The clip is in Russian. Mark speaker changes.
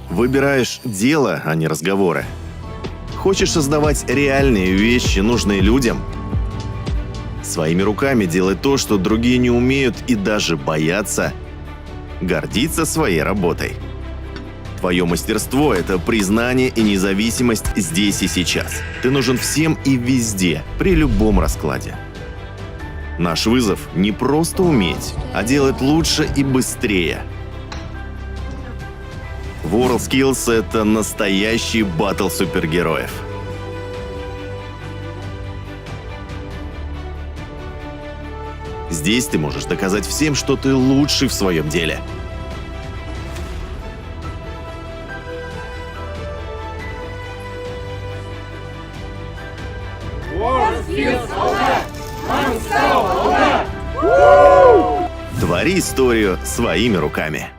Speaker 1: Выбираешь дело, а не разговоры. Хочешь создавать реальные вещи, нужные людям? Своими руками делай то, что другие не умеют и даже боятся. Гордиться своей работой. Твое мастерство – это признание и независимость здесь и сейчас. Ты нужен всем и везде, при любом раскладе. Наш вызов – не просто уметь, а делать лучше и быстрее. WorldSkills – это настоящий баттл супергероев. Здесь ты можешь доказать всем, что ты лучший в своем деле. Твори историю своими руками.